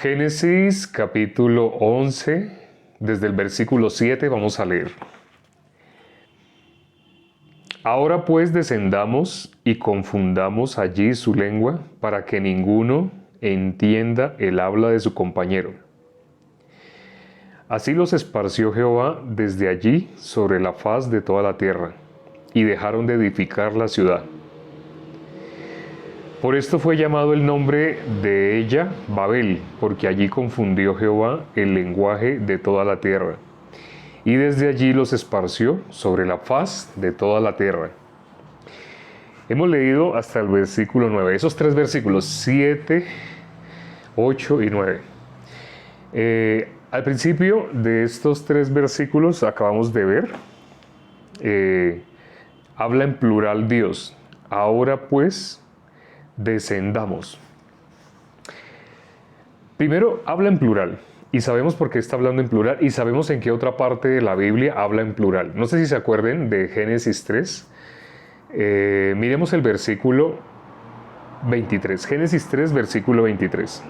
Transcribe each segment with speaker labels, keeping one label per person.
Speaker 1: Génesis capítulo 11, desde el versículo 7 vamos a leer. Ahora pues descendamos y confundamos allí su lengua para que ninguno entienda el habla de su compañero. Así los esparció Jehová desde allí sobre la faz de toda la tierra, y dejaron de edificar la ciudad. Por esto fue llamado el nombre de ella Babel, porque allí confundió Jehová el lenguaje de toda la tierra. Y desde allí los esparció sobre la faz de toda la tierra. Hemos leído hasta el versículo 9, esos tres versículos, 7, 8 y 9. Al principio de estos tres versículos acabamos de ver, habla en plural Dios. Ahora pues, descendamos. Primero, habla en plural. Y sabemos por qué está hablando en plural. Y sabemos en qué otra parte de la Biblia habla en plural. No sé si se acuerden de Génesis 3. Miremos el versículo 23. Génesis 3, versículo 23.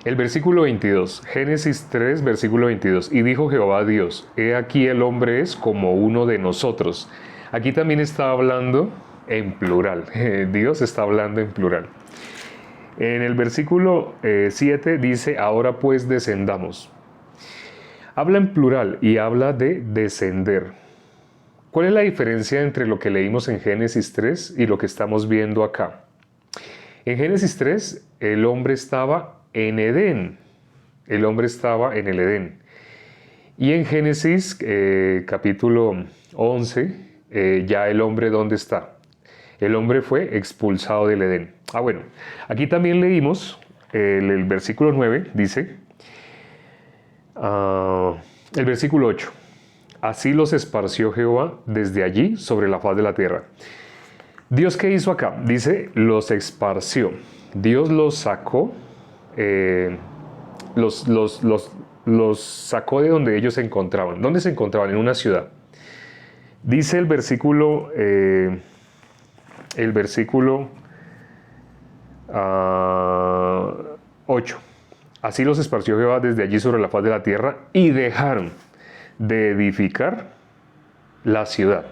Speaker 1: El versículo 22, Génesis 3, versículo 22. Y dijo Jehová Dios, he aquí el hombre es como uno de nosotros. Aquí también está hablando en plural. Dios está hablando en plural. En el versículo 7 dice, ahora pues descendamos. Habla en plural y habla de descender. ¿Cuál es la diferencia entre lo que leímos en Génesis 3 y lo que estamos viendo acá? En Génesis 3, el hombre estaba en Edén. El hombre estaba en el Edén. Y en Génesis capítulo 11, ya el hombre, ¿dónde está? El hombre fue expulsado del Edén. Bueno, aquí también leímos el versículo 9, dice, el versículo 8, así los esparció Jehová desde allí sobre la faz de la tierra. ¿Dios qué hizo acá? Dice, los esparció. Dios los sacó, los sacó de donde ellos se encontraban. ¿Dónde se encontraban? En una ciudad. Dice el versículo 8. Así los esparció Jehová desde allí sobre la faz de la tierra y dejaron de edificar la ciudad.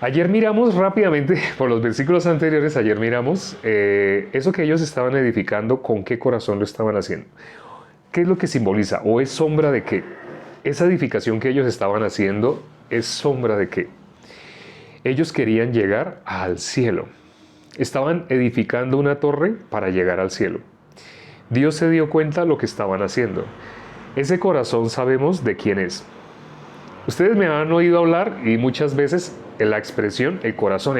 Speaker 1: Ayer miramos rápidamente, por los versículos anteriores, eso que ellos estaban edificando, ¿con qué corazón lo estaban haciendo? ¿Qué es lo que simboliza? ¿O es sombra de qué? Esa edificación que ellos estaban haciendo es sombra de qué. Ellos querían llegar al cielo. Estaban edificando una torre para llegar al cielo. Dios se dio cuenta de lo que estaban haciendo. Ese corazón sabemos de quién es. Ustedes me han oído hablar y muchas veces la expresión el corazón.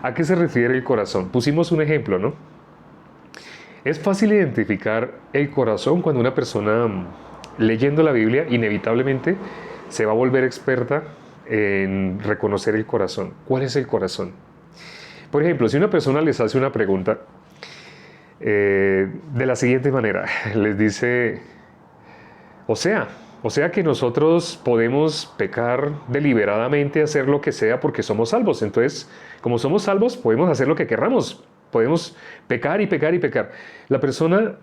Speaker 1: ¿A qué se refiere el corazón? Pusimos un ejemplo, ¿no? Es fácil identificar el corazón cuando una persona leyendo la Biblia inevitablemente se va a volver experta en reconocer el corazón. ¿Cuál es el corazón? Por ejemplo, si una persona les hace una pregunta de la siguiente manera, les dice, o sea que nosotros podemos pecar deliberadamente, hacer lo que sea porque somos salvos. Entonces, como somos salvos, podemos hacer lo que querramos. Podemos pecar y pecar y pecar. La persona,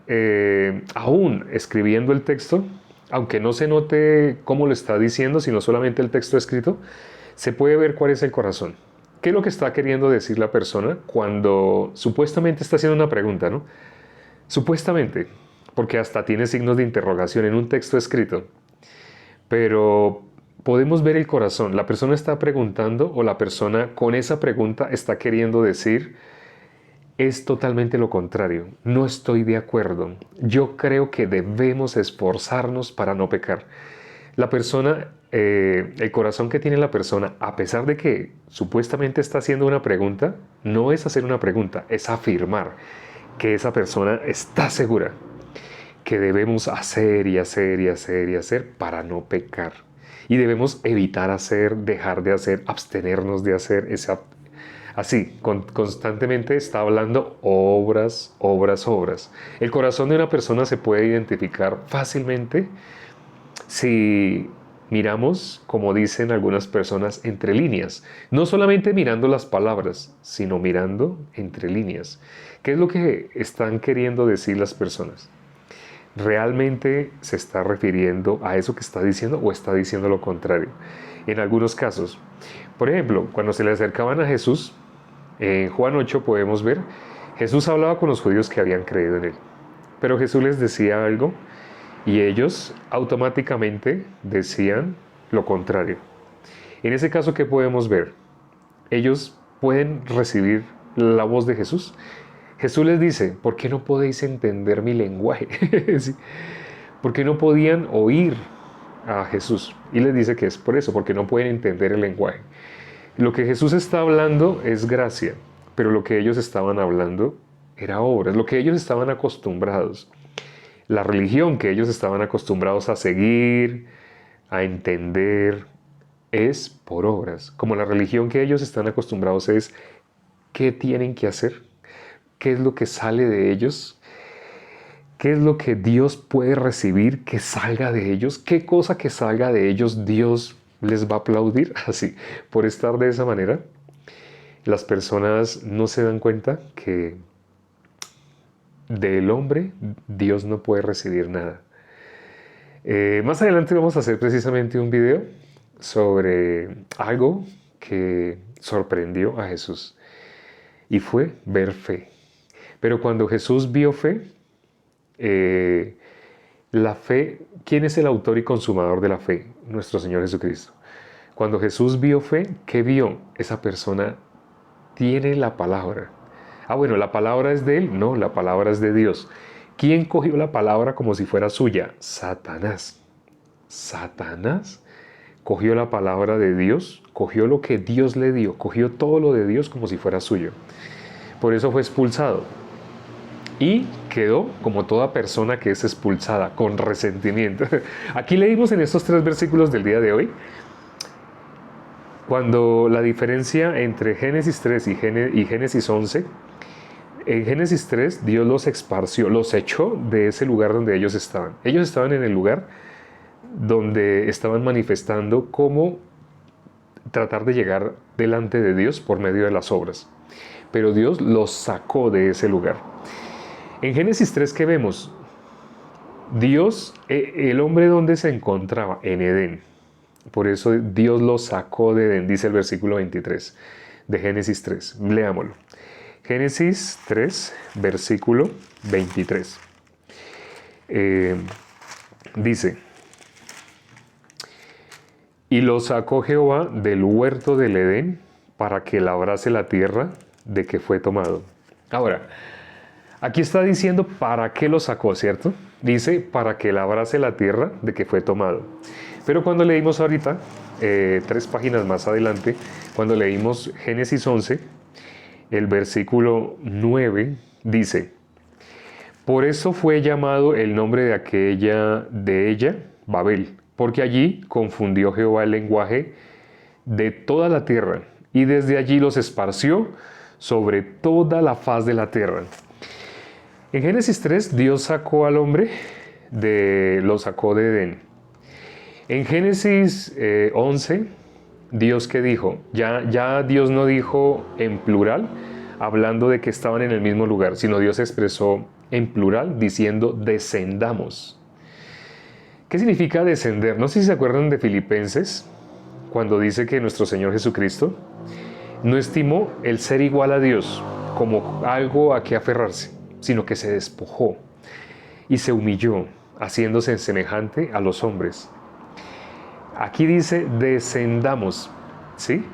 Speaker 1: aún escribiendo el texto, aunque no se note cómo lo está diciendo, sino solamente el texto escrito, se puede ver cuál es el corazón. ¿Qué es lo que está queriendo decir la persona cuando supuestamente está haciendo una pregunta, ¿no? Supuestamente, porque hasta tiene signos de interrogación en un texto escrito. Pero podemos ver el corazón. La persona está preguntando o la persona con esa pregunta está queriendo decir, es totalmente lo contrario. No estoy de acuerdo. Yo creo que debemos esforzarnos para no pecar. La persona, el corazón que tiene la persona, a pesar de que supuestamente está haciendo una pregunta, no es hacer una pregunta, es afirmar que esa persona está segura que debemos hacer y hacer y hacer y hacer para no pecar. Y debemos evitar hacer, dejar de hacer, abstenernos de hacer. Así, constantemente está hablando obras. El corazón de una persona se puede identificar fácilmente si miramos, como dicen algunas personas, entre líneas. No solamente mirando las palabras, sino mirando entre líneas. ¿Qué es lo que están queriendo decir las personas? ¿Realmente se está refiriendo a eso que está diciendo o está diciendo lo contrario? En algunos casos, por ejemplo, cuando se le acercaban a Jesús, en Juan 8 podemos ver, Jesús hablaba con los judíos que habían creído en él. Pero Jesús les decía algo y ellos automáticamente decían lo contrario. En ese caso, ¿qué podemos ver? Ellos pueden recibir la voz de Jesús. Jesús les dice, ¿por qué no podéis entender mi lenguaje? ¿Sí? ¿Por qué no podían oír a Jesús? Y les dice que es por eso, porque no pueden entender el lenguaje. Lo que Jesús está hablando es gracia, pero lo que ellos estaban hablando era obras, lo que ellos estaban acostumbrados. La religión que ellos estaban acostumbrados a seguir, a entender, es por obras. Como la religión que ellos están acostumbrados es qué tienen que hacer, qué es lo que sale de ellos, qué es lo que Dios puede recibir que salga de ellos, qué cosa que salga de ellos Dios les va a aplaudir. Así, por estar de esa manera, las personas no se dan cuenta que del hombre Dios no puede recibir nada. Más adelante vamos a hacer precisamente un video sobre algo que sorprendió a Jesús y fue ver fe. Pero cuando Jesús vio fe, la fe, ¿quién es el autor y consumador de la fe? Nuestro Señor Jesucristo. Cuando Jesús vio fe, ¿qué vio? Esa persona tiene la palabra. Ah, bueno, ¿la palabra es de él? No, la palabra es de Dios. ¿Quién cogió la palabra como si fuera suya? Satanás. Satanás cogió la palabra de Dios, cogió lo que Dios le dio, cogió todo lo de Dios como si fuera suyo. Por eso fue expulsado. Y quedó como toda persona que es expulsada, con resentimiento. Aquí leímos en estos 3 versículos del día de hoy, cuando la diferencia entre Génesis 3 y Génesis 11, en Génesis 3 Dios los esparció, los echó de ese lugar donde ellos estaban. Ellos estaban en el lugar donde estaban manifestando cómo tratar de llegar delante de Dios por medio de las obras. Pero Dios los sacó de ese lugar. En Génesis 3, ¿qué vemos? Dios, el hombre donde se encontraba, en Edén. Por eso Dios lo sacó de Edén, dice el versículo 23 de Génesis 3. Leámoslo. Génesis 3, versículo 23. Dice, y lo sacó Jehová del huerto del Edén para que labrase la tierra de que fue tomado. Ahora, aquí está diciendo para qué lo sacó, ¿cierto? Dice para que labrase la tierra de que fue tomado. Pero cuando leímos ahorita, 3 páginas más adelante, cuando leímos Génesis 11, el versículo 9 dice, por eso fue llamado el nombre de ella, Babel, porque allí confundió Jehová el lenguaje de toda la tierra, y desde allí los esparció sobre toda la faz de la tierra. En Génesis 3, Dios sacó al hombre, lo sacó de Edén. En Génesis 11, Dios ¿qué dijo? Ya Dios no dijo en plural, hablando de que estaban en el mismo lugar, sino Dios expresó en plural diciendo descendamos. ¿Qué significa descender? No sé si se acuerdan de Filipenses, cuando dice que nuestro Señor Jesucristo no estimó el ser igual a Dios como algo a que aferrarse, sino que se despojó y se humilló, haciéndose semejante a los hombres. Aquí dice descendamos, ¿sí?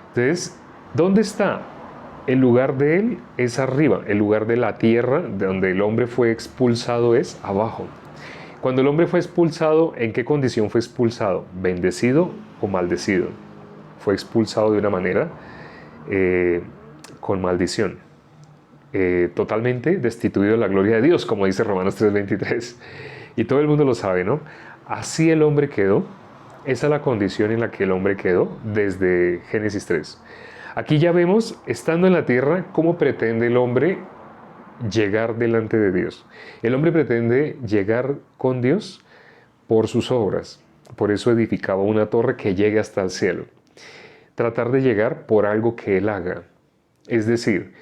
Speaker 1: Entonces, ¿dónde está? El lugar de él es arriba, el lugar de la tierra de donde el hombre fue expulsado es abajo. Cuando el hombre fue expulsado, ¿en qué condición fue expulsado? ¿Bendecido o maldecido? Fue expulsado de una manera con maldición. Totalmente destituido de la gloria de Dios, como dice Romanos 3:23. Y todo el mundo lo sabe, ¿no? Así el hombre quedó. Esa es la condición en la que el hombre quedó desde Génesis 3. Aquí ya vemos, estando en la tierra, cómo pretende el hombre llegar delante de Dios. El hombre pretende llegar con Dios por sus obras. Por eso edificaba una torre que llegue hasta el cielo. Tratar de llegar por algo que él haga. Es decir,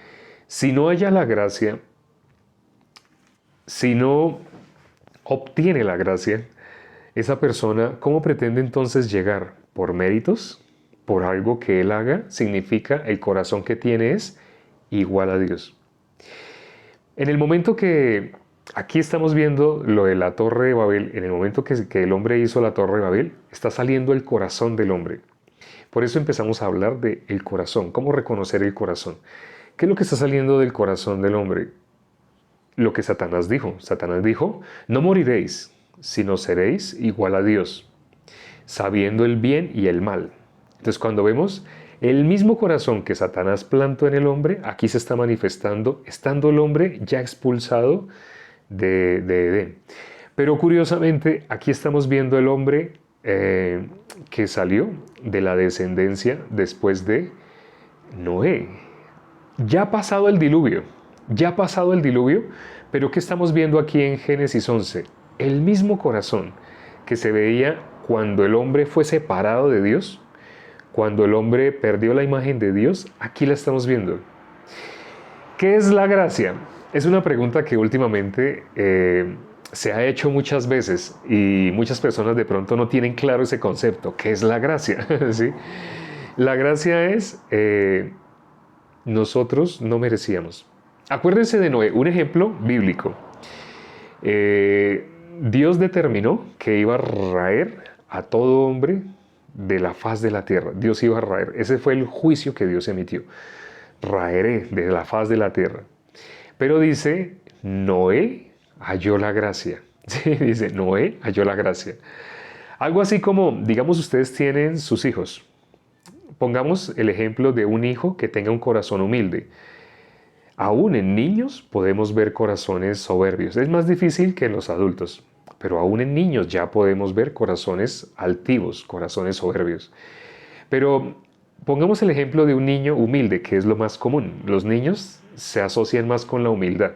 Speaker 1: si no haya la gracia, si no obtiene la gracia, esa persona, ¿cómo pretende entonces llegar? ¿Por méritos? ¿Por algo que él haga? Significa el corazón que tiene es igual a Dios. En el momento que aquí estamos viendo lo de la Torre de Babel, en el momento que el hombre hizo la Torre de Babel, está saliendo el corazón del hombre. Por eso empezamos a hablar del corazón, cómo reconocer el corazón. ¿Qué es lo que está saliendo del corazón del hombre? Lo que Satanás dijo. Satanás dijo, no moriréis, sino seréis igual a Dios, sabiendo el bien y el mal. Entonces cuando vemos el mismo corazón que Satanás plantó en el hombre, aquí se está manifestando, estando el hombre ya expulsado de Edén. Pero curiosamente, aquí estamos viendo el hombre que salió de la descendencia después de Noé. Ya ha pasado el diluvio, pero ¿qué estamos viendo aquí en Génesis 11? El mismo corazón que se veía cuando el hombre fue separado de Dios, cuando el hombre perdió la imagen de Dios, aquí la estamos viendo. ¿Qué es la gracia? Es una pregunta que últimamente se ha hecho muchas veces y muchas personas de pronto no tienen claro ese concepto. ¿Qué es la gracia? ¿Sí? La gracia es, nosotros no merecíamos. Acuérdense de Noé, un ejemplo bíblico. Dios determinó que iba a raer a todo hombre de la faz de la tierra. Dios iba a raer. Ese fue el juicio que Dios emitió. Raeré de la faz de la tierra. Pero dice, Noé halló la gracia. Sí, dice, Noé halló la gracia. Algo así como, digamos, ustedes tienen sus hijos. Pongamos el ejemplo de un hijo que tenga un corazón humilde. Aún en niños podemos ver corazones soberbios. Es más difícil que en los adultos, pero aún en niños ya podemos ver corazones altivos, corazones soberbios. Pero pongamos el ejemplo de un niño humilde, que es lo más común. Los niños se asocian más con la humildad.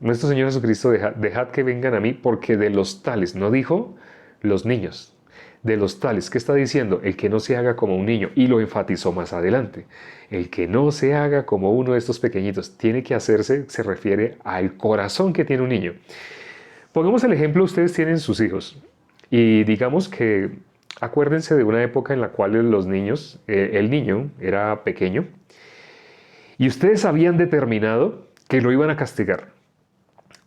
Speaker 1: Nuestro Señor Jesucristo, dejad que vengan a mí, porque de los tales, no dijo los niños, de los tales, ¿qué está diciendo? El que no se haga como un niño, y lo enfatizó más adelante. El que no se haga como uno de estos pequeñitos, tiene que hacerse, se refiere al corazón que tiene un niño. Pongamos el ejemplo, ustedes tienen sus hijos, y digamos que, acuérdense de una época en la cual los niños, el niño era pequeño, y ustedes habían determinado que lo iban a castigar.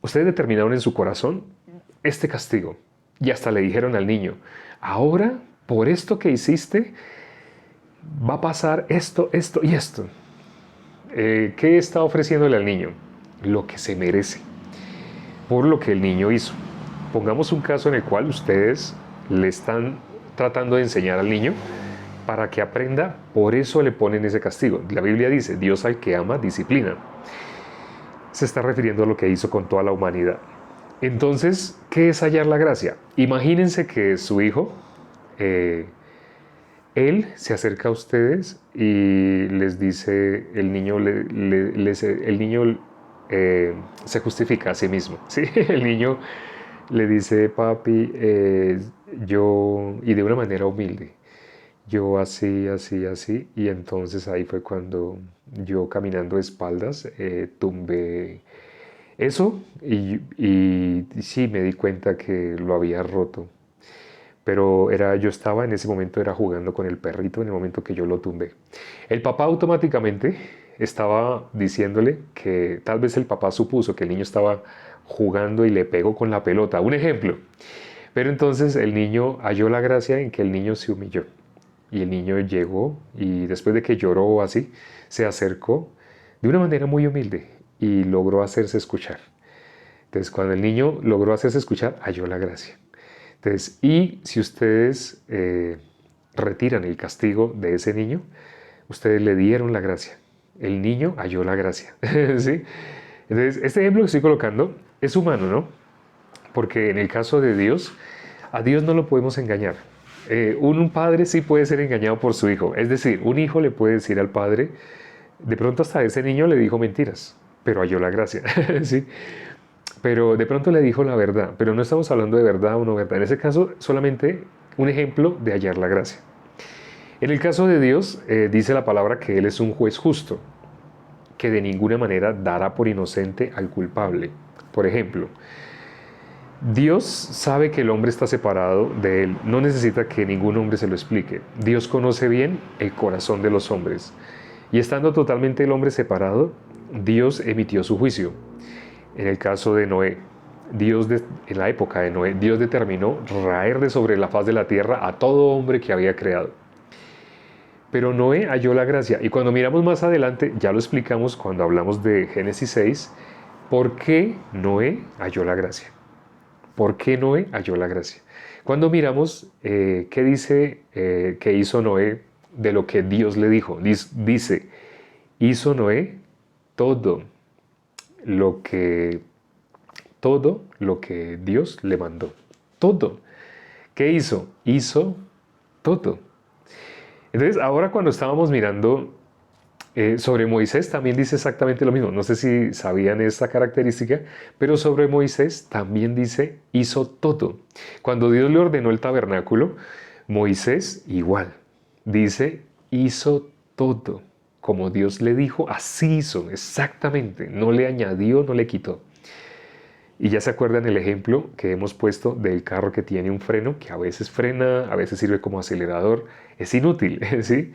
Speaker 1: Ustedes determinaron en su corazón este castigo, y hasta le dijeron al niño, ahora, por esto que hiciste, va a pasar esto, esto y esto. ¿Qué está ofreciéndole al niño? Lo que se merece, por lo que el niño hizo. Pongamos un caso en el cual ustedes le están tratando de enseñar al niño para que aprenda, por eso le ponen ese castigo. La Biblia dice, Dios al que ama, disciplina. Se está refiriendo a lo que hizo con toda la humanidad. Entonces, ¿qué es hallar la gracia? Imagínense que su hijo, él se acerca a ustedes y les dice, el niño se justifica a sí mismo, ¿sí? El niño le dice, papi, yo, y de una manera humilde, yo así, así, así, y entonces ahí fue cuando yo caminando de espaldas tumbé eso y sí me di cuenta que lo había roto. Pero yo estaba en ese momento jugando con el perrito en el momento que yo lo tumbé. El papá automáticamente estaba diciéndole que tal vez el papá supuso que el niño estaba jugando y le pegó con la pelota. Un ejemplo. Pero entonces el niño halló la gracia en que el niño se humilló. Y el niño llegó y después de que lloró así, se acercó de una manera muy humilde y logró hacerse escuchar. Entonces cuando el niño logró hacerse escuchar, halló la gracia. Entonces, y si ustedes retiran el castigo de ese niño, ustedes le dieron la gracia. El niño halló la gracia. ¿Sí? Entonces, este ejemplo que estoy colocando es humano, ¿no? Porque en el caso de Dios, a Dios no lo podemos engañar. Un padre sí puede ser engañado por su hijo. Es decir, un hijo le puede decir al padre, de pronto hasta ese niño le dijo mentiras, pero halló la gracia. ¿Sí? pero de pronto le dijo la verdad, pero no estamos hablando de verdad o no verdad. En ese caso, solamente un ejemplo de hallar la gracia. En el caso de Dios, dice la palabra que Él es un juez justo, que de ninguna manera dará por inocente al culpable. Por ejemplo, Dios sabe que el hombre está separado de Él, no necesita que ningún hombre se lo explique. Dios conoce bien el corazón de los hombres. Y estando totalmente el hombre separado, Dios emitió su juicio. En el caso de Noé, en la época de Noé, Dios determinó raer de sobre la faz de la tierra a todo hombre que había creado. Pero Noé halló la gracia. Y cuando miramos más adelante, ya lo explicamos cuando hablamos de Génesis 6, ¿por qué Noé halló la gracia? ¿Por qué Noé halló la gracia? Cuando miramos qué dice que hizo Noé de lo que Dios le dijo, dice, hizo Noé todo lo que Dios le mandó. Todo. ¿Qué hizo? Hizo todo. Entonces, ahora cuando estábamos mirando sobre Moisés, también dice exactamente lo mismo. No sé si sabían esta característica, pero sobre Moisés también dice, hizo todo. Cuando Dios le ordenó el tabernáculo, Moisés igual. Dice, hizo todo. Como Dios le dijo, así hizo, exactamente. No le añadió, no le quitó. Y ya se acuerdan el ejemplo que hemos puesto del carro que tiene un freno, que a veces frena, a veces sirve como acelerador. Es inútil, ¿sí?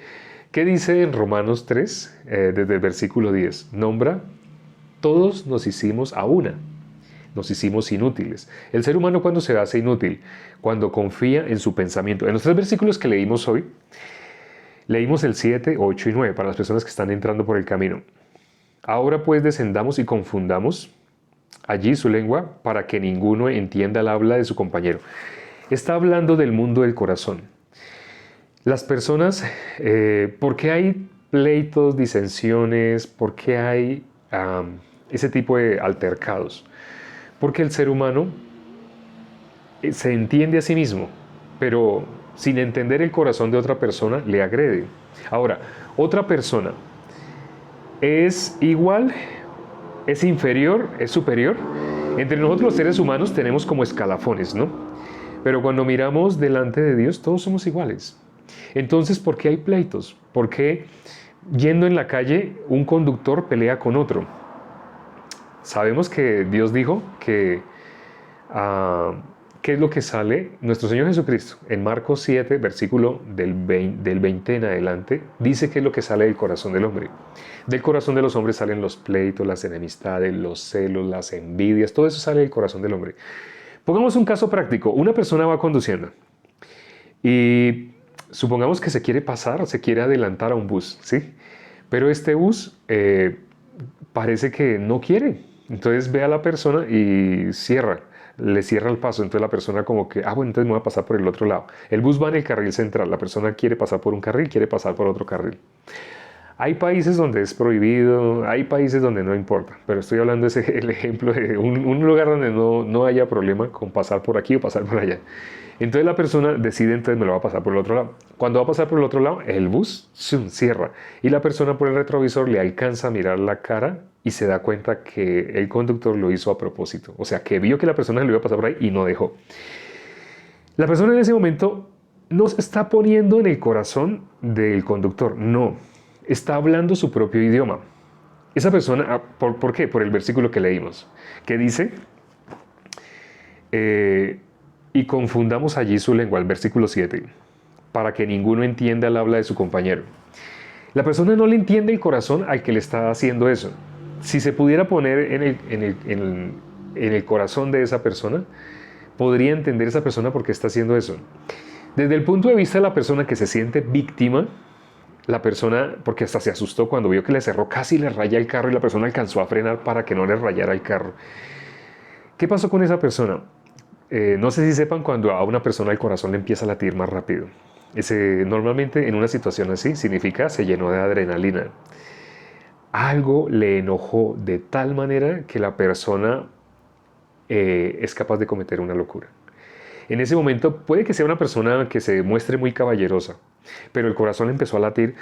Speaker 1: ¿Qué dice en Romanos 3, desde el versículo 10? Nombra, todos nos hicimos a una, nos hicimos inútiles. El ser humano, ¿cuándo se hace inútil? Cuando confía en su pensamiento. En los 3 versículos que leímos hoy, leímos el 7, 8 y 9 para las personas que están entrando por el camino. Ahora pues descendamos y confundamos allí su lengua para que ninguno entienda el habla de su compañero. Está hablando del mundo del corazón. Las personas, ¿por qué hay pleitos, disensiones? ¿Por qué hay ese tipo de altercados? Porque el ser humano se entiende a sí mismo, pero sin entender el corazón de otra persona le agrede. Ahora, otra persona es igual, es inferior, es superior. Entre nosotros los seres humanos tenemos como escalafones, ¿no? Pero cuando miramos delante de Dios, todos somos iguales. Entonces, ¿por qué hay pleitos? ¿Por qué yendo en la calle un conductor pelea con otro? Sabemos que Dios dijo que ¿qué es lo que sale? Nuestro Señor Jesucristo, en Marcos 7, versículo del 20 en adelante, dice qué es lo que sale del corazón del hombre. Del corazón de los hombres salen los pleitos, las enemistades, los celos, las envidias, todo eso sale del corazón del hombre. Pongamos un caso práctico. Una persona va conduciendo y supongamos que se quiere pasar, se quiere adelantar a un bus, ¿sí? Pero este bus parece que no quiere. Entonces ve a la persona y le cierra el paso. Entonces la persona como que, bueno, entonces me voy a pasar por el otro lado. El bus va en el carril central, la persona quiere pasar por un carril, quiere pasar por otro carril. Hay países donde es prohibido, hay países donde no importa, pero estoy hablando el ejemplo de un lugar donde no haya problema con pasar por aquí o pasar por allá. Entonces la persona decide, entonces me lo va a pasar por el otro lado. Cuando va a pasar por el otro lado, el bus cierra y la persona por el retrovisor le alcanza a mirar la cara y se da cuenta que el conductor lo hizo a propósito. O sea, que vio que la persona le iba a pasar por ahí y no dejó. La persona en ese momento no se está poniendo en el corazón del conductor, no. Está hablando su propio idioma. Esa persona, ¿por qué? Por el versículo que leímos, que dice, y confundamos allí su lengua, el versículo 7, para que ninguno entienda el habla de su compañero. La persona no le entiende el corazón al que le está haciendo eso. Si se pudiera poner en el corazón de esa persona, podría entender esa persona por qué está haciendo eso. Desde el punto de vista de la persona que se siente víctima, la persona, porque hasta se asustó cuando vio que le cerró, casi le raya el carro y la persona alcanzó a frenar para que no le rayara el carro. ¿Qué pasó con esa persona? No sé si sepan cuando a una persona el corazón le empieza a latir más rápido. Normalmente en una situación así significa se llenó de adrenalina. Algo le enojó de tal manera que la persona es capaz de cometer una locura. En ese momento puede que sea una persona que se muestre muy caballerosa, pero el corazón le empezó a latir,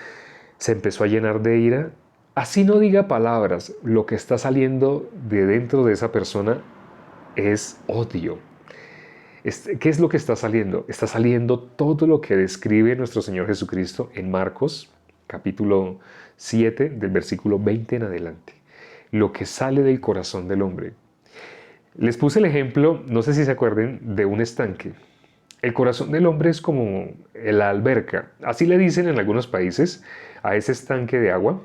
Speaker 1: se empezó a llenar de ira. Así no diga palabras, lo que está saliendo de dentro de esa persona es odio. ¿Qué es lo que está saliendo? Está saliendo todo lo que describe nuestro Señor Jesucristo en Marcos, capítulo 7, del versículo 20 en adelante. Lo que sale del corazón del hombre. Les puse el ejemplo, no sé si se acuerden, de un estanque. El corazón del hombre es como la alberca. Así le dicen en algunos países a ese estanque de agua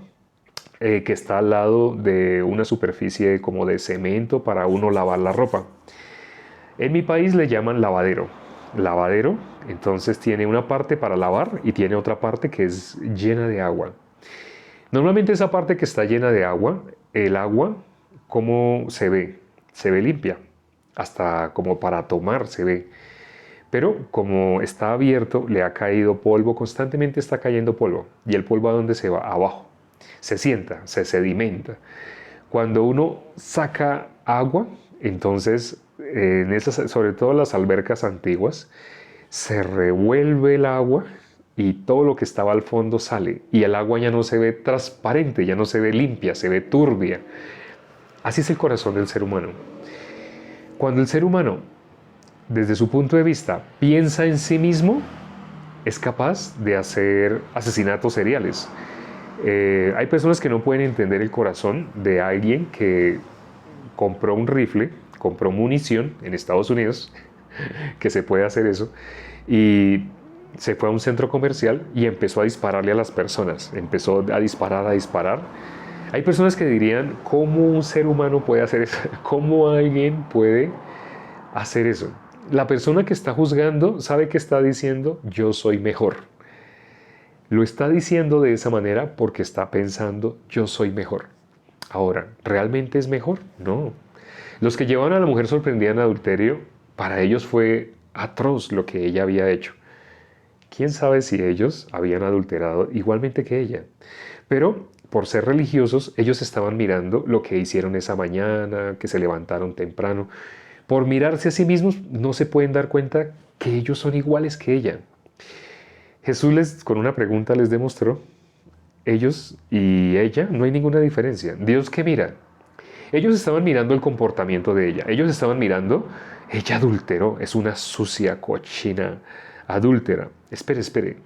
Speaker 1: que está al lado de una superficie como de cemento para uno lavar la ropa. En mi país le llaman lavadero. Lavadero, entonces tiene una parte para lavar y tiene otra parte que es llena de agua. Normalmente esa parte que está llena de agua, el agua, ¿cómo se ve? Se ve limpia, hasta como para tomar se ve. Pero como está abierto, le ha caído polvo, constantemente está cayendo polvo. ¿Y el polvo a dónde se va? Abajo. Se sienta, se sedimenta. Cuando uno saca agua, entonces, sobre todo las albercas antiguas, se revuelve el agua y todo lo que estaba al fondo sale. Y el agua ya no se ve transparente, ya no se ve limpia, se ve turbia. Así es el corazón del ser humano. Cuando el ser humano, desde su punto de vista, piensa en sí mismo, es capaz de hacer asesinatos seriales. Hay personas que no pueden entender el corazón de alguien que compró un rifle, compró munición en Estados Unidos, que se puede hacer eso, y se fue a un centro comercial y empezó a dispararle a las personas. Empezó a disparar, a disparar. Hay personas que dirían, ¿cómo un ser humano puede hacer eso? ¿Cómo alguien puede hacer eso? La persona que está juzgando sabe que está diciendo, yo soy mejor. Lo está diciendo de esa manera porque está pensando, yo soy mejor. Ahora, ¿realmente es mejor? No. Los que llevaban a la mujer sorprendida en adulterio, para ellos fue atroz lo que ella había hecho. ¿Quién sabe si ellos habían adulterado igualmente que ella? Pero por ser religiosos, ellos estaban mirando lo que hicieron esa mañana, que se levantaron temprano. Por mirarse a sí mismos, no se pueden dar cuenta que ellos son iguales que ella. Jesús con una pregunta les demostró, ellos y ella no hay ninguna diferencia. Dios, ¿qué mira? Ellos estaban mirando el comportamiento de ella. Ellos estaban mirando, ella adulteró, es una sucia, cochina, adúltera. Espere.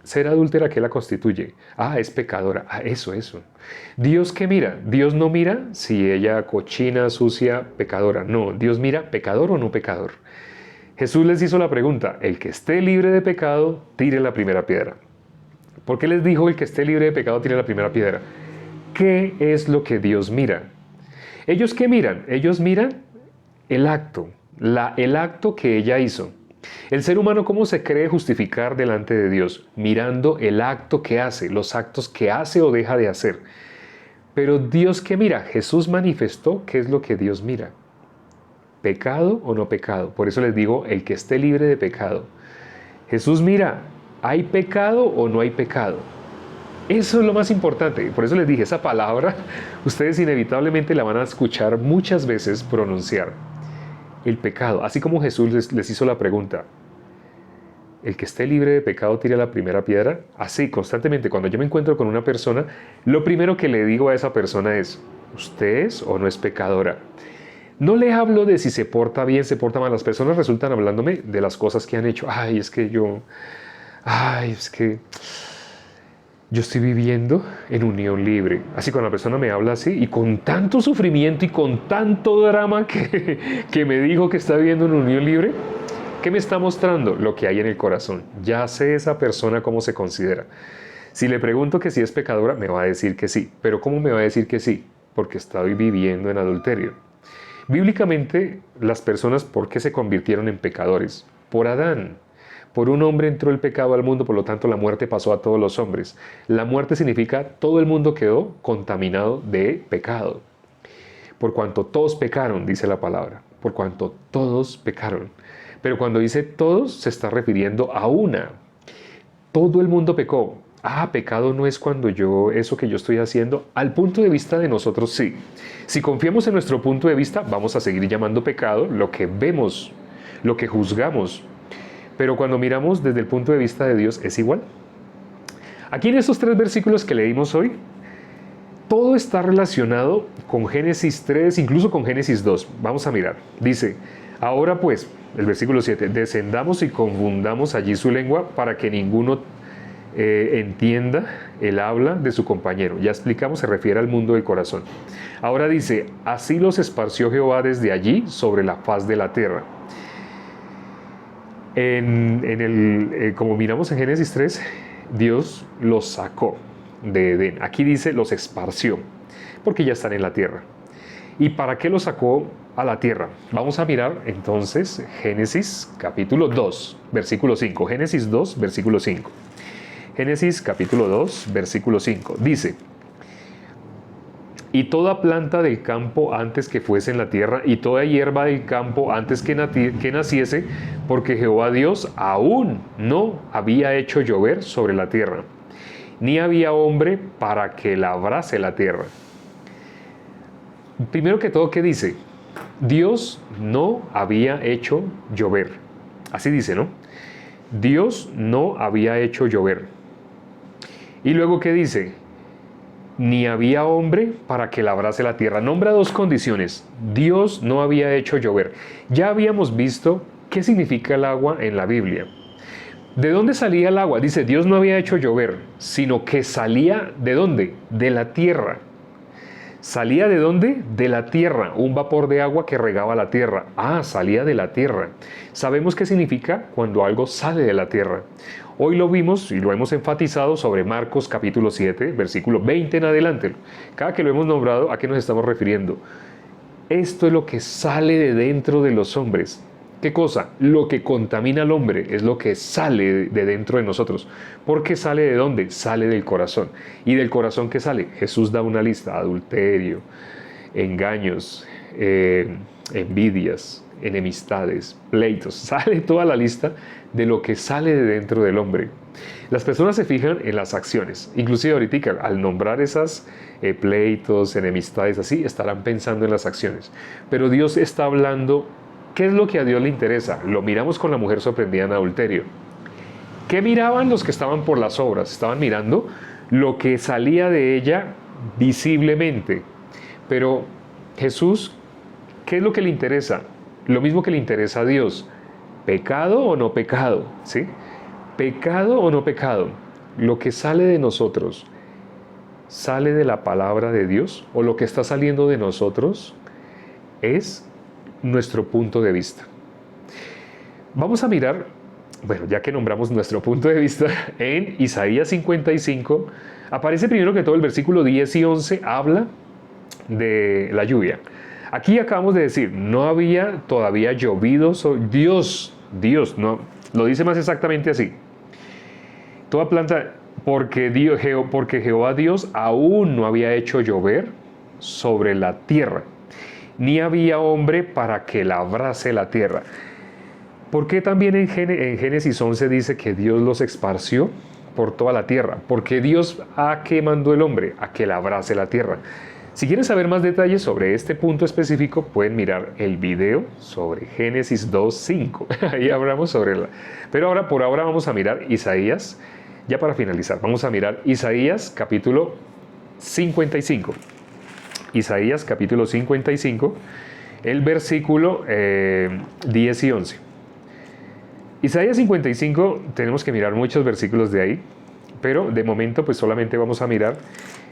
Speaker 1: Ser adúltera, ¿qué la constituye? Es pecadora. Eso. ¿Dios qué mira? Dios no mira si ella cochina, sucia, pecadora. No, Dios mira pecador o no pecador. Jesús les hizo la pregunta, el que esté libre de pecado, tire la primera piedra. ¿Por qué les dijo el que esté libre de pecado, tire la primera piedra? ¿Qué es lo que Dios mira? ¿Ellos qué miran? Ellos miran el acto, el acto que ella hizo. El ser humano, ¿cómo se cree justificar delante de Dios? Mirando el acto que hace, los actos que hace o deja de hacer. Pero Dios, ¿qué mira? Jesús manifestó qué es lo que Dios mira. ¿Pecado o no pecado? Por eso les digo, el que esté libre de pecado. Jesús mira, ¿hay pecado o no hay pecado? Eso es lo más importante. Por eso les dije, esa palabra, ustedes inevitablemente la van a escuchar muchas veces pronunciar. El pecado. Así como Jesús les hizo la pregunta, el que esté libre de pecado tire la primera piedra. Así, constantemente, cuando yo me encuentro con una persona, lo primero que le digo a esa persona es, ¿usted es o no es pecadora? No le hablo de si se porta bien, se porta mal. Las personas resultan hablándome de las cosas que han hecho. Es que yo estoy viviendo en unión libre. Así cuando la persona me habla así y con tanto sufrimiento y con tanto drama que me dijo que está viviendo en unión libre, ¿qué me está mostrando? Lo que hay en el corazón. Ya sé esa persona cómo se considera. Si le pregunto que si es pecadora, me va a decir que sí. ¿Pero cómo me va a decir que sí? Porque estoy viviendo en adulterio. Bíblicamente, las personas, ¿por qué se convirtieron en pecadores? Por Adán. Por un hombre entró el pecado al mundo, por lo tanto la muerte pasó a todos los hombres. La muerte significa todo el mundo quedó contaminado de pecado. Por cuanto todos pecaron, dice la palabra. Por cuanto todos pecaron. Pero cuando dice todos, se está refiriendo a una. Todo el mundo pecó. Pecado no es cuando eso que yo estoy haciendo, al punto de vista de nosotros sí. Si confiamos en nuestro punto de vista, vamos a seguir llamando pecado lo que vemos, lo que juzgamos. Pero cuando miramos desde el punto de vista de Dios, ¿es igual? Aquí en estos 3 versículos que leímos hoy, todo está relacionado con Génesis 3, incluso con Génesis 2. Vamos a mirar. Dice, ahora pues, el versículo 7, descendamos y confundamos allí su lengua para que ninguno entienda el habla de su compañero. Ya explicamos, se refiere al mundo del corazón. Ahora dice, así los esparció Jehová desde allí sobre la faz de la tierra. Como miramos en Génesis 3, Dios los sacó de Edén. Aquí dice los esparció, porque ya están en la tierra. ¿Y para qué los sacó a la tierra? Vamos a mirar entonces Génesis capítulo 2, versículo 5. Génesis 2, versículo 5. Génesis capítulo 2, versículo 5. Dice, y toda planta del campo antes que fuese en la tierra, y toda hierba del campo antes que naciese, porque Jehová Dios aún no había hecho llover sobre la tierra, ni había hombre para que labrase la tierra. Primero que todo, ¿qué dice? Dios no había hecho llover. Así dice, ¿no? Dios no había hecho llover. Y luego, ¿qué dice? Ni había hombre para que labrase la tierra. Nombra dos condiciones. Dios no había hecho llover. Ya habíamos visto qué significa el agua en la Biblia. ¿De dónde salía el agua? Dice, Dios no había hecho llover, sino que salía ¿de dónde? De la tierra. ¿Salía de dónde? De la tierra, un vapor de agua que regaba la tierra. Ah, salía de la tierra. Sabemos qué significa cuando algo sale de la tierra. Hoy lo vimos y lo hemos enfatizado sobre Marcos capítulo 7, versículo 20 en adelante. Cada que lo hemos nombrado, ¿a qué nos estamos refiriendo? Esto es lo que sale de dentro de los hombres. ¿Qué cosa? Lo que contamina al hombre es lo que sale de dentro de nosotros. ¿Por qué sale de dónde? Sale del corazón. ¿Y del corazón qué sale? Jesús da una lista: adulterio, engaños, envidias, enemistades, pleitos. Sale toda la lista de lo que sale de dentro del hombre. Las personas se fijan en las acciones. Inclusive ahorita, al nombrar esas pleitos, enemistades, así, estarán pensando en las acciones. Pero Dios está hablando. ¿Qué es lo que a Dios le interesa? Lo miramos con la mujer sorprendida en adulterio. ¿Qué miraban los que estaban por las obras? Estaban mirando lo que salía de ella visiblemente. Pero Jesús, ¿qué es lo que le interesa? Lo mismo que le interesa a Dios. ¿Pecado o no pecado? ¿Sí? ¿Pecado o no pecado? Lo que sale de nosotros, ¿sale de la palabra de Dios? ¿O lo que está saliendo de nosotros es nuestro punto de vista? Vamos a mirar, bueno, ya que nombramos nuestro punto de vista, en Isaías 55, aparece primero que todo el versículo 10 y 11, habla de la lluvia. Aquí acabamos de decir, no había todavía llovido sobre Dios, no, lo dice más exactamente así. Toda planta, porque Jehová Dios aún no había hecho llover sobre la tierra, ni había hombre para que labrase la tierra. ¿Por qué también en Génesis 11 dice que Dios los esparció por toda la tierra? Porque Dios, ¿a qué mandó el hombre? A que labrase la tierra. Si quieren saber más detalles sobre este punto específico, pueden mirar el video sobre Génesis 2:5. Ahí hablamos sobre Pero por ahora vamos a mirar Isaías, ya para finalizar, vamos a mirar Isaías capítulo 55. Isaías capítulo 55, el versículo 10 y 11. Isaías 55, tenemos que mirar muchos versículos de ahí, pero de momento pues solamente vamos a mirar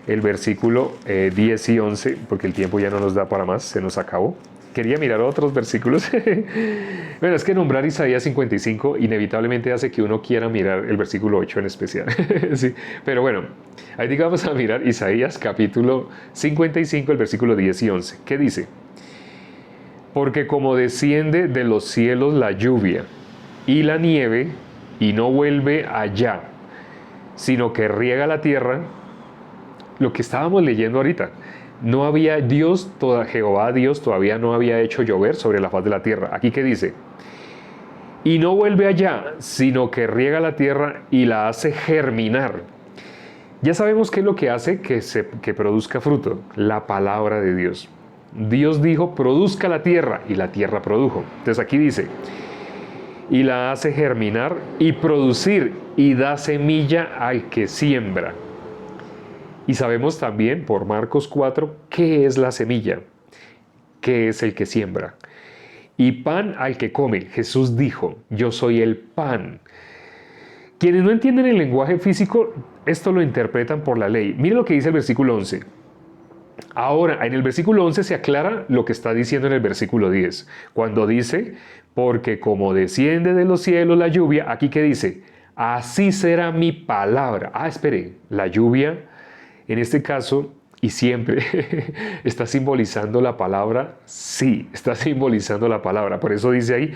Speaker 1: el versículo 10 y 11, porque el tiempo ya no nos da para más, se nos acabó. Quería mirar otros versículos. Bueno, es que nombrar Isaías 55 inevitablemente hace que uno quiera mirar el versículo 8 en especial. Sí, pero bueno, ahí digamos a mirar Isaías capítulo 55, el versículo 10 y 11. ¿Qué dice? Porque como desciende de los cielos la lluvia y la nieve, y no vuelve allá, sino que riega la tierra, lo que estábamos leyendo ahorita, no había Jehová Dios todavía no había hecho llover sobre la faz de la tierra. Aquí ¿qué dice? Y no vuelve allá, sino que riega la tierra y la hace germinar. Ya sabemos qué es lo que hace que produzca fruto, la palabra de Dios. Dios dijo, produzca la tierra, y la tierra produjo. Entonces aquí dice, y la hace germinar y producir, y da semilla al que siembra. Y sabemos también por Marcos 4 qué es la semilla, qué es el que siembra. Y pan al que come. Jesús dijo, yo soy el pan. Quienes no entienden el lenguaje físico, esto lo interpretan por la ley. Miren lo que dice el versículo 11. Ahora, en el versículo 11 se aclara lo que está diciendo en el versículo 10. Cuando dice, porque como desciende de los cielos la lluvia, aquí que dice, así será mi palabra. Espere, la lluvia, en este caso, y siempre, está simbolizando la palabra, sí, está simbolizando la palabra. Por eso dice ahí,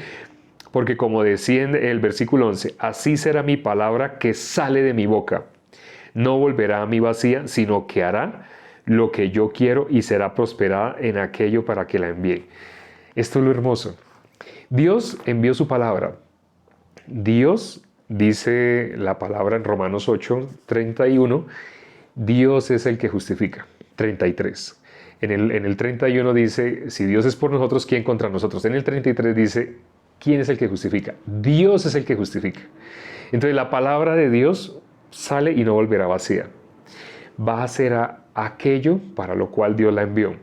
Speaker 1: porque como desciende el versículo 11, así será mi palabra que sale de mi boca. No volverá a mí vacía, sino que hará lo que yo quiero y será prosperada en aquello para que la envíe. Esto es lo hermoso. Dios envió su palabra. Dios, dice la palabra en Romanos 8, 31, Dios es el que justifica. 33. En el 31 dice, si Dios es por nosotros, ¿quién contra nosotros? En el 33 dice, ¿quién es el que justifica? Dios es el que justifica. Entonces la palabra de Dios sale y no volverá vacía. Va a ser aquello para lo cual Dios la envió.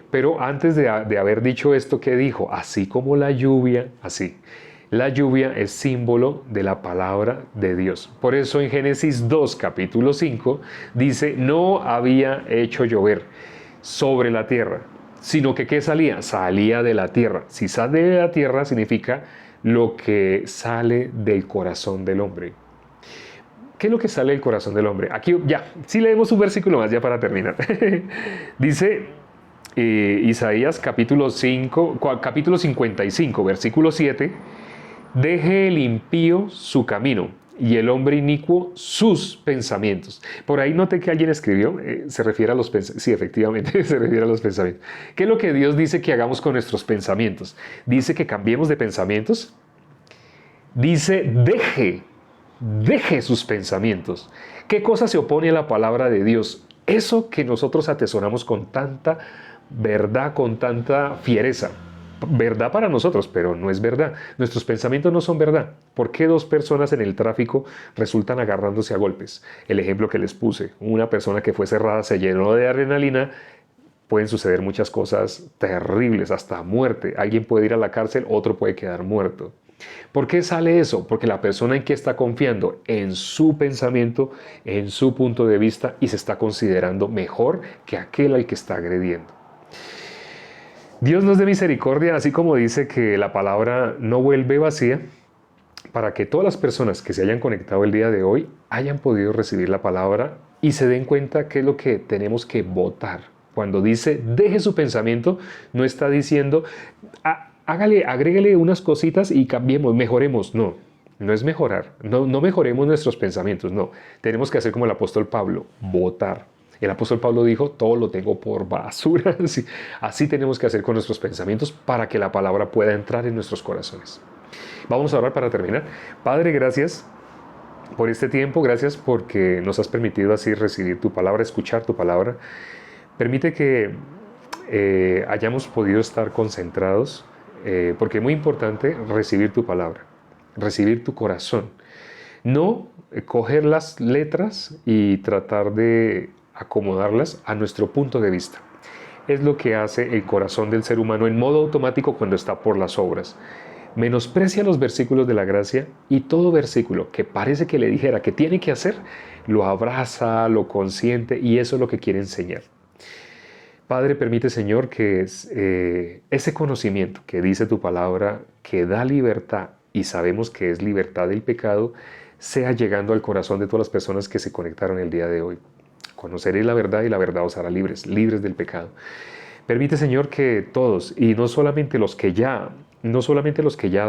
Speaker 1: Pero antes de haber dicho esto, ¿qué dijo? Así como la lluvia, así. La lluvia es símbolo de la palabra de Dios. Por eso en Génesis 2, capítulo 5, dice, no había hecho llover sobre la tierra, sino que ¿qué salía? Salía de la tierra. Si sale de la tierra significa lo que sale del corazón del hombre. ¿Qué es lo que sale del corazón del hombre? Aquí ya, si leemos un versículo más ya para terminar. Dice Isaías capítulo 55, versículo 7, deje el impío su camino y el hombre inicuo sus pensamientos. Por ahí noté que alguien escribió, se refiere a los pensamientos. Sí, efectivamente, se refiere a los pensamientos. ¿Qué es lo que Dios dice que hagamos con nuestros pensamientos? Dice que cambiemos de pensamientos. Dice, deje sus pensamientos. ¿Qué cosa se opone a la palabra de Dios? Eso que nosotros atesoramos con tanta verdad, con tanta fiereza. Verdad para nosotros, pero no es verdad. Nuestros pensamientos no son verdad. ¿Por qué dos personas en el tráfico resultan agarrándose a golpes? El ejemplo que les puse, una persona que fue cerrada se llenó de adrenalina, pueden suceder muchas cosas terribles, hasta muerte. Alguien puede ir a la cárcel, otro puede quedar muerto. ¿Por qué sale eso? Porque la persona en que está confiando en su pensamiento, en su punto de vista y se está considerando mejor que aquel al que está agrediendo. Dios nos dé misericordia, así como dice que la palabra no vuelve vacía, para que todas las personas que se hayan conectado el día de hoy hayan podido recibir la palabra y se den cuenta qué es lo que tenemos que votar. Cuando dice deje su pensamiento, no está diciendo agréguele unas cositas y cambiemos, mejoremos. No, no es mejorar, no mejoremos nuestros pensamientos, no. Tenemos que hacer como el apóstol Pablo, votar. El apóstol Pablo dijo, todo lo tengo por basura. Así tenemos que hacer con nuestros pensamientos para que la palabra pueda entrar en nuestros corazones. Vamos a orar para terminar. Padre, gracias por este tiempo, gracias porque nos has permitido así recibir tu palabra, escuchar tu palabra. Permite que hayamos podido estar concentrados, porque es muy importante recibir tu palabra, recibir tu corazón. No coger las letras y tratar de acomodarlas a nuestro punto de vista. Es lo que hace el corazón del ser humano en modo automático cuando está por las obras. Menosprecia los versículos de la gracia y todo versículo que parece que le dijera que tiene que hacer, lo abraza, lo consiente y eso es lo que quiere enseñar. Padre, permite, Señor, que ese conocimiento que dice tu palabra, que da libertad y sabemos que es libertad del pecado, sea llegando al corazón de todas las personas que se conectaron el día de hoy. Conoceréis la verdad y la verdad os hará libres del pecado. Permite, Señor, que todos, y no solamente los que ya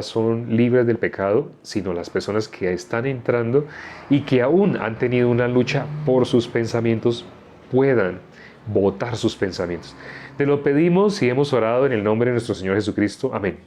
Speaker 1: son libres del pecado, sino las personas que están entrando y que aún han tenido una lucha por sus pensamientos, puedan votar sus pensamientos. Te lo pedimos y hemos orado en el nombre de nuestro Señor Jesucristo. Amén.